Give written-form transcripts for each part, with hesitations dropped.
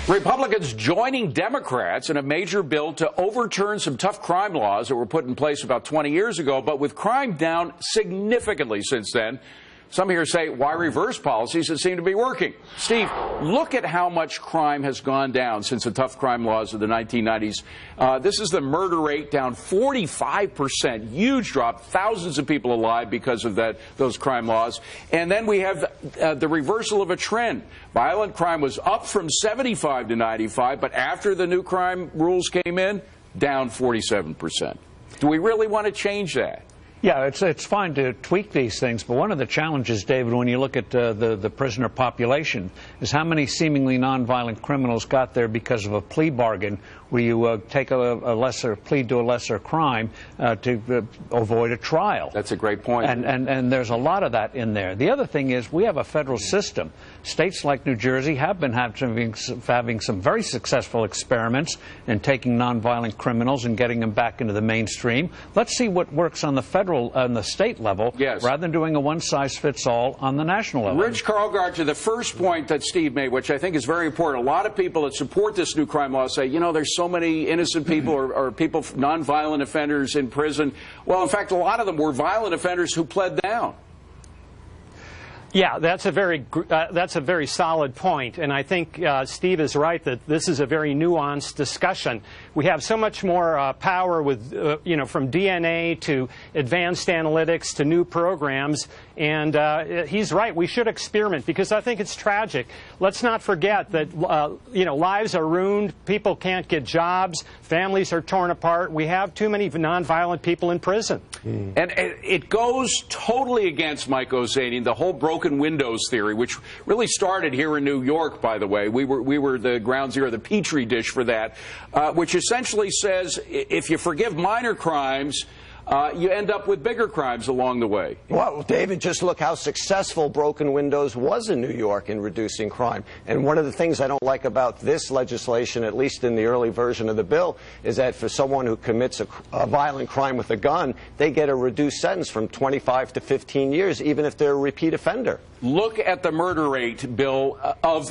Republicans joining Democrats in a major bill to overturn some tough crime laws that were put in place about 20 years ago. But with crime down significantly since then, some here say, why reverse policies that seem to be working? Steve, look at how much crime has gone down since the tough crime laws of the 1990s. This is the murder rate down 45%. Huge drop. Thousands of people alive because of those crime laws. And then we have the reversal of a trend. Violent crime was up from 75 to 95, but after the new crime rules came in, down 47%. Do we really want to change that? Yeah, it's fine to tweak these things, but one of the challenges, David, when you look at the prisoner population, is how many seemingly nonviolent criminals got there because of a plea bargain where you take a lesser plea to a lesser crime to avoid a trial. That's a great point. And there's a lot of that in there. The other thing is we have a federal system. States like New Jersey have been having some very successful experiments in taking nonviolent criminals and getting them back into the mainstream. Let's see what works on the federal and the state level, rather than doing a one-size-fits-all on the national level. Rich Karlgaard, to the first point that Steve made, which I think is very important, a lot of people that support this new crime law say, you know, there's so many innocent people or people, nonviolent offenders in prison. Well, in fact, a lot of them were violent offenders who pled down. Yeah, that's a very solid point, and I think Steve is right that this is a very nuanced discussion. We have so much more power with, from DNA to advanced analytics to new programs, and he's right. We should experiment because I think it's tragic. Let's not forget that lives are ruined, people can't get jobs, families are torn apart. We have too many nonviolent people in prison. And it goes totally against Mike Ozanian, the whole broken windows theory, which really started here in New York, by the way. We were the ground zero, the petri dish for that, which essentially says if you forgive minor crimes, you end up with bigger crimes along the way. Well, David, just look how successful broken windows was in New York in reducing crime. And one of the things I don't like about this legislation, at least in the early version of the bill, is that for someone who commits a violent crime with a gun, they get a reduced sentence from 25 to 15 years, even if they're a repeat offender. Look at the murder rate, Bill,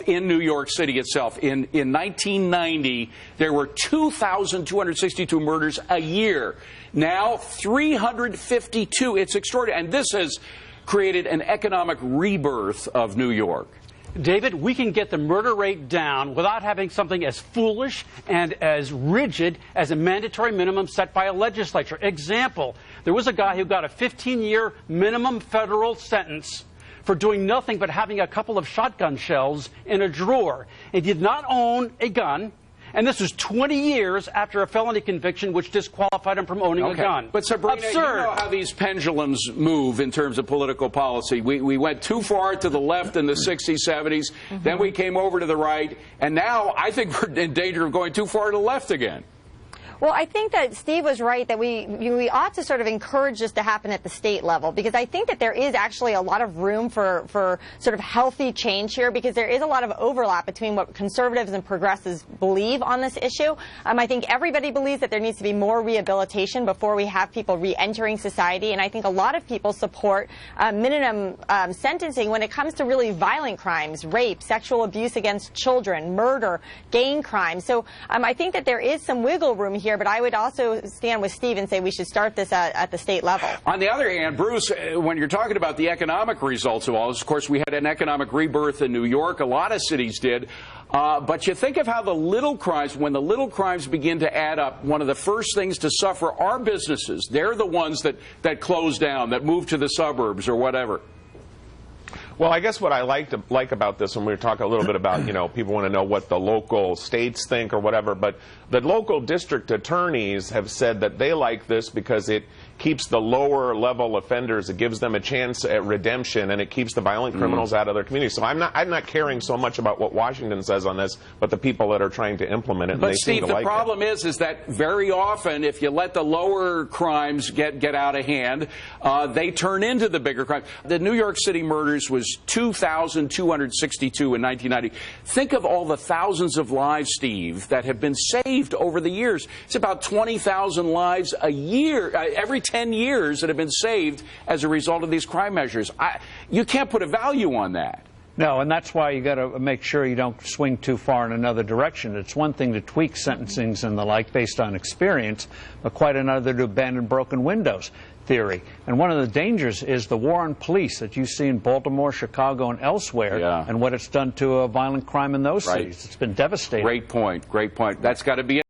in New York City itself. In 1990, there were 2,262 murders a year. Now, 352. It's extraordinary. And this has created an economic rebirth of New York. David, we can get the murder rate down without having something as foolish and as rigid as a mandatory minimum set by a legislature. Example, there was a guy who got a 15-year minimum federal sentence for doing nothing but having a couple of shotgun shells in a drawer. He did not own a gun, and this was 20 years after a felony conviction which disqualified him from owning a gun. But Sabrina, you know how these pendulums move in terms of political policy. We went too far to the left in the 60s, 70s, then we came over to the right, and now I think we're in danger of going too far to the left again. Well, I think that Steve was right that we ought to sort of encourage this to happen at the state level, because I think that there is actually a lot of room for sort of healthy change here, because there is a lot of overlap between what conservatives and progressives believe on this issue. I think everybody believes that there needs to be more rehabilitation before we have people re-entering society, and I think a lot of people support minimum sentencing when it comes to really violent crimes, rape, sexual abuse against children, murder, gang crimes. So I think that there is some wiggle room here, but I would also stand with Steve and say we should start this at the state level. On the other hand, Bruce, when you're talking about the economic results of all this, of course, we had an economic rebirth in New York. A lot of cities did. But you think of how the little crimes, when the little crimes begin to add up, one of the first things to suffer are businesses. They're the ones that close down, that move to the suburbs or whatever. Well, I guess what I like about this, when we talk a little bit about, people want to know what the local states think or whatever, but the local district attorneys have said that they like this because it keeps the lower level offenders, it gives them a chance at redemption, and it keeps the violent criminals out of their community. So I'm not caring so much about what Washington says on this, but the people that are trying to implement it. And but they Steve, seem to the like problem is that very often, if you let the lower crimes get out of hand, they turn into the bigger crimes. The New York City murders was 2,262 in 1990. Think of all the thousands of lives, Steve, that have been saved over the years. It's about 20,000 lives a year, every 10 years that have been saved as a result of these crime measures. You can't put a value on that. No, and that's why you got to make sure you don't swing too far in another direction. It's one thing to tweak sentencings and the like based on experience, but quite another to abandon broken windows theory. And one of the dangers is the war on police that you see in Baltimore, Chicago, and elsewhere, and what it's done to violent crime in those cities. It's been devastating. Great point. Great point. That's got to be it.